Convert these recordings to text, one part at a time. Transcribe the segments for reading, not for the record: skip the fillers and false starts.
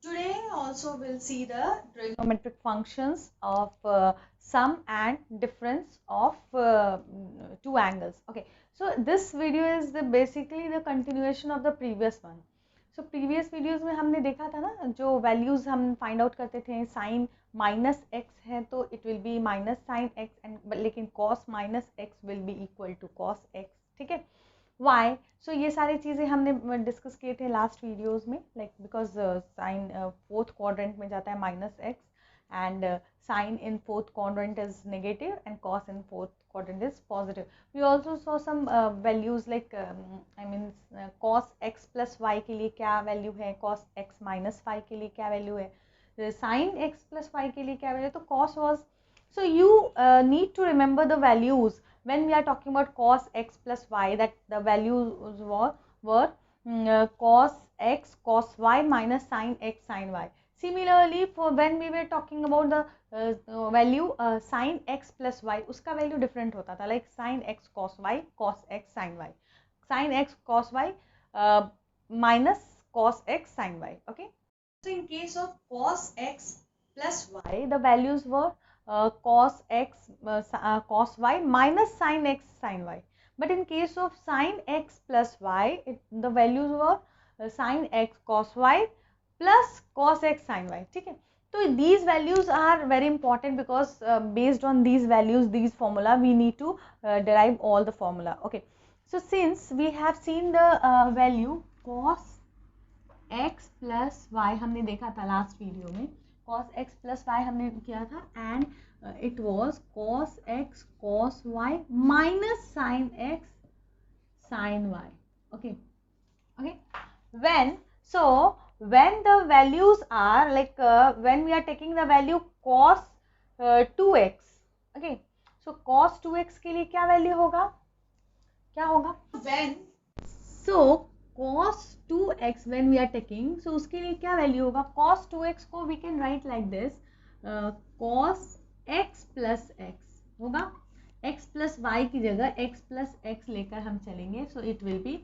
Today also we'll see the trigonometric functions of sum and difference of two angles. Okay, so this video is basically the continuation of the previous one. So previous videos में हमने देखा था ना, जो values हम find out करते थे, sin minus x है तो it will be minus sin x, and लेकिन cos minus x will be equal to cos x. ठीक है, वाई सो ये सारी चीज़ें हमने डिस्कस किए थे लास्ट वीडियोस में, like because sine fourth quadrant में जाता है minus x, and sine in fourth quadrant is negative and cos in fourth quadrant is positive. We also saw some values like I mean cos x plus y के लिए क्या value है, cos x minus y के लिए क्या value है, sin x plus y के लिए क्या वैल्यू है. तो cos was, so you need to remember the values when we are talking about cos x plus y, that the values were cos x cos y minus sin x sin y. Similarly, for when we were talking about the value sin x plus y, उसका value different होता था, like sin x cos y cos x sin y, sin x cos y minus cos x sin y. Okay, so in case of cos x plus y, the values were cos x cos y minus sin x sin y. But in case of sin x plus y, the values were sin x cos y plus cos x sin y. ठीक है, so these values are very important because based on these values, these formula, we need to derive all the formula. Okay, so since we have seen the value cos x plus y, हमने देखा था last video में, cos x plus y हमने किया था, and it was cos x cos y minus sin x sin y. Okay, okay, when the values are like when we are taking the value cos 2x, okay, so cos 2x के लिए क्या value होगा, क्या होगा, when, so cos 2x when we are taking, so उसके लिए क्या value होगा, cos 2x को we can write like this, cos x plus x होगा, x plus y की जगह x plus x लेकर हम चलेंगे, so it will be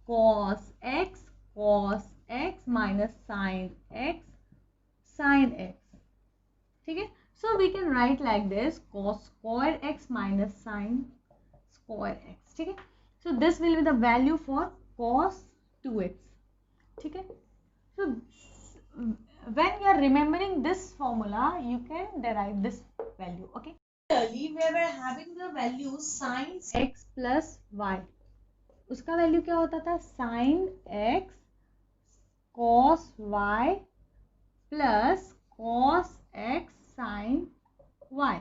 cos x minus sin x sin x. ठीक है, so we can write like this, cos square x minus sin square x. ठीक है, so this will be the value for cos 2x. ठीक है, so when you are remembering this formula, you can derive this value. Okay, earlier we were having the value sin x plus y, उसका value क्या होता था, sin x cos y plus cos x sin y.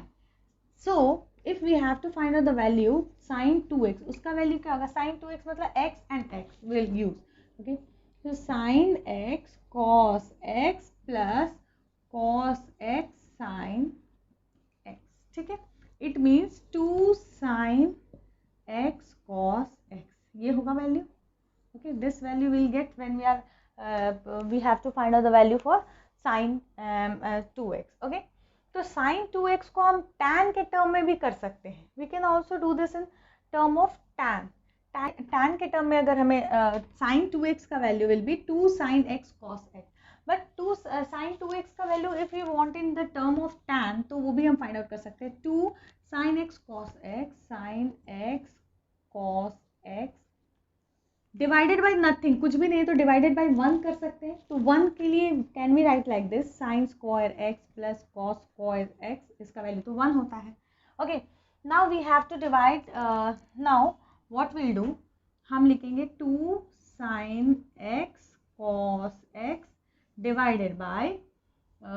So if we have to find out the value sin 2x, उसका value क्या होगा, sin 2x मतलब x and x will use. Okay, so sin x cos x plus cos x sin x. ठीक है, it means 2 sin x cos x, ये होगा value. Okay, this value we'll get when we have to find out the value for sin 2x. Okay, तो sin 2x को हम tan के term में भी कर सकते हैं. We can also do this in term of tan. tan के टर्म में अगर हमें sin 2x का value will be 2 sin x cos x. But 2 sin 2x का value if we want in the term of tan, तो वो भी हम find out कर सकते हैं. 2 sin x cos x sin x cos x divided by nothing, कुछ भी नहीं तो डिवाइडेड बाई 1 कर सकते हैं. तो 1 के लिए can we write like this, sine square x plus cos square x, इसका वैल्यू तो 1 होता है. Okay, now we have to divide. Now what will do, हम लिखेंगे 2 sine x cos x divided by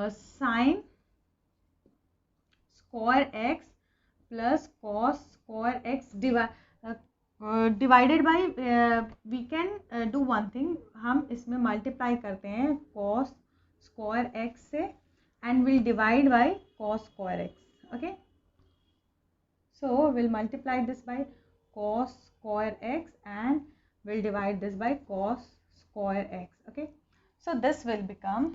sine square x plus cos square x divided by, we can do one thing, हम इसमें multiply करते हैं cos square x से and will divide by cos square x. Okay, so will multiply this by cos square x and will divide this by cos square x. Okay, so this will become,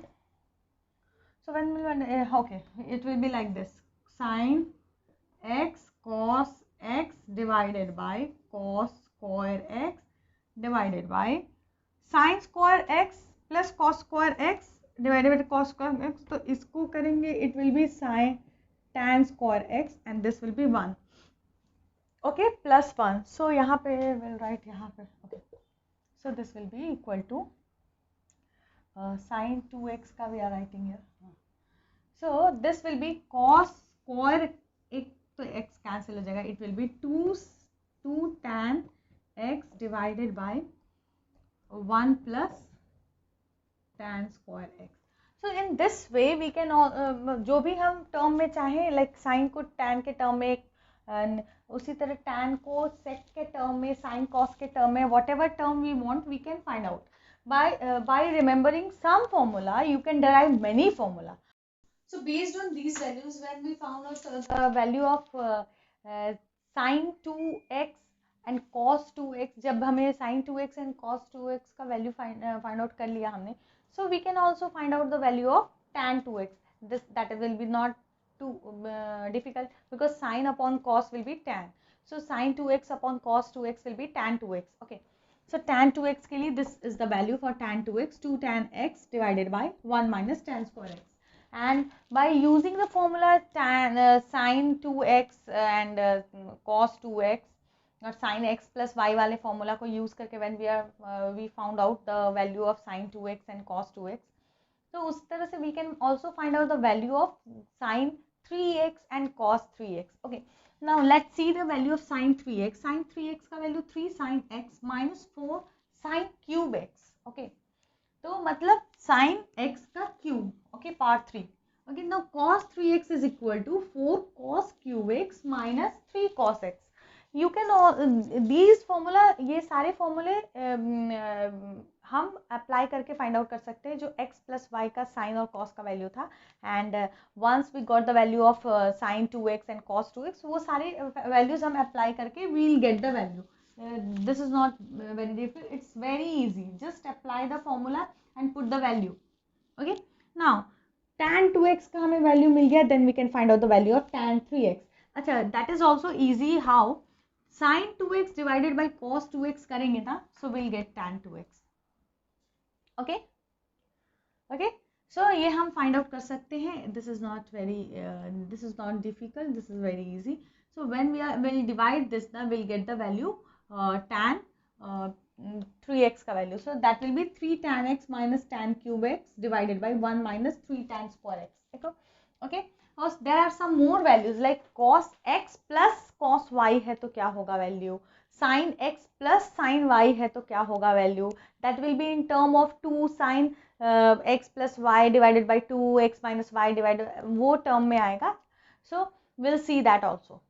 so when will okay, it will be like this, sin x cos x divided by cos square x divided by sin square x plus cos square x divided by cos square x, तो इसको करेंगे it will be sine tan square x and this will be 1, okay, plus 1. So यहाँ पे will write यहाँ पे, okay, so this will be equal to sine 2x का we are writing here. So this will be cos square, एक तो x cancel हो जाएगा, it will be 2 tan x divided by 1 plus tan square x. So in this way we can, जो भी हम term में चाहें, लाइक साइन को tan के टर्म में, उसी तरह tan को sec के टर्म में, sin cos के टर्म में, whatever term we want we can find out by remembering some formula. You can derive many formula. So based on these values, when we found out the value of sin 2x and cos 2x, जब हमें sin 2x and cos 2x का value find out कर लिया हमने, so we can also find out the value of tan 2x. That will be not too difficult, because sin upon cos will be tan. So sin 2x upon cos 2x will be tan 2x. Okay. So tan 2x के लिए this is the value for tan 2x, 2 tan x divided by 1 minus tan square x. And by using the formula sin 2x and cos 2x और sin x plus y वाले formula को use करके, when we found out the value of sin 2x and cos 2x, तो उस तरह से we can also find out the value of sin 3x and cos 3x. Okay. Now let's see the value of sin 3x. Sin 3x का value 3 sin x minus 4 sin cube x. Okay. तो मतलब sin x का cube. Okay, part 3. Okay, now cos 3x is equal to 4 cos cube x minus 3 cos x. You can all these formula, ये सारे formula हम apply करके find out कर सकते हैं, जो x प्लस वाई का साइन और कॉस का वैल्यू था. And once we got the value of sine 2x and cos 2x, वो सारे वैल्यूज हम अप्लाई करके we will get the value. This is not very difficult, it's very easy. Just apply the formula and put the value. Okay, now tan 2x का हमें value मिल गया, then we can find out the value of tan 3x. अच्छा, that is also easy. How? sin 2x divided by cos 2x करेंगे ना, so will get tan 2x. Okay okay, so ये हम find out कर सकते हैं. This is not difficult, this is very easy. So when we will divide this ना, will get the value tan 3x का value. So that will be 3 tan x minus tan cube x divided by 1 minus 3 tan square x. देखो, okay. और there are some more values like cos x plus cos y है तो क्या होगा value, sin x plus sin y है तो क्या होगा value. That will be in term of 2 sin x plus y divided by 2 x minus y divided, वो term में आएगा. So will see that also.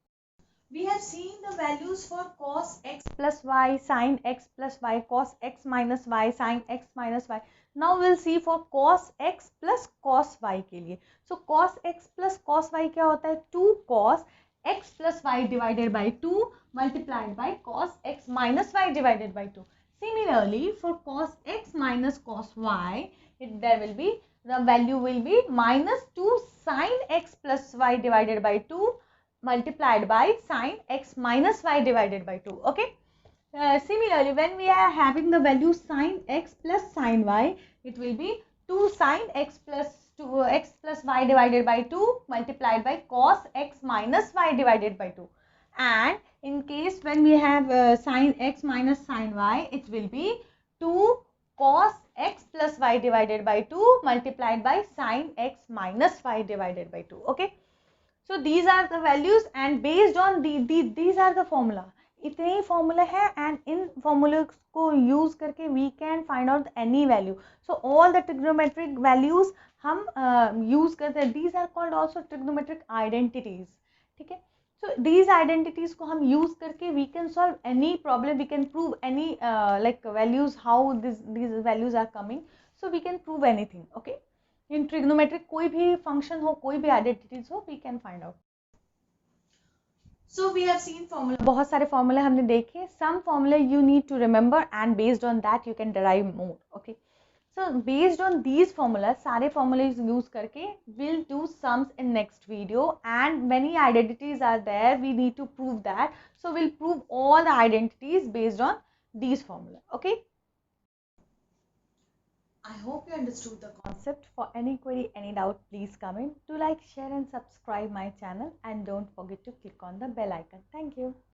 We have seen the values for cos x plus y, sin x plus y, cos x minus y, sin x minus y. Now we'll see for cos x plus cos y के लिए. So cos x plus cos y क्या होता है, 2 cos x plus y divided by 2 multiplied by cos x minus y divided by 2. Similarly, for cos x minus cos y, there will be, the value will be minus 2 sin x plus y divided by 2 multiplied by sin x minus y divided by 2. Okay. Similarly, when we are having the value sin x plus sin y, it will be 2 sin x plus y divided by 2 multiplied by cos x minus y divided by 2. And in case when we have sin x minus sin y, it will be 2 cos x plus y divided by 2 multiplied by sin x minus y divided by 2. Okay. So these are the values, and based on these are the formula. इतने ही formula है, and in formulas को use करके we can find out any value. So all the trigonometric values हम use करते हैं. These are called also trigonometric identities. ठीक है. So these identities को हम use करके we can solve any problem. We can prove any like values, how these values are coming. So we can prove anything. Okay. In trigonometric कोई भी function हो, कोई भी आइडेंटिटीज हो, we can find out. So we have seen formula, बहुत सारे फॉर्मूले हमने देखे. सम फॉर्मूले you need to remember, and based on that you can derive more. Okay, so based on these formula, सारे फॉर्मूले यूज करके will do sums in next video. And many identities are there, we need to prove that. So will prove all the identities based on these formula. Okay, I hope you understood the concept. For any query, any doubt, please comment. Do like, share and subscribe my channel, and don't forget to click on the bell icon. Thank you.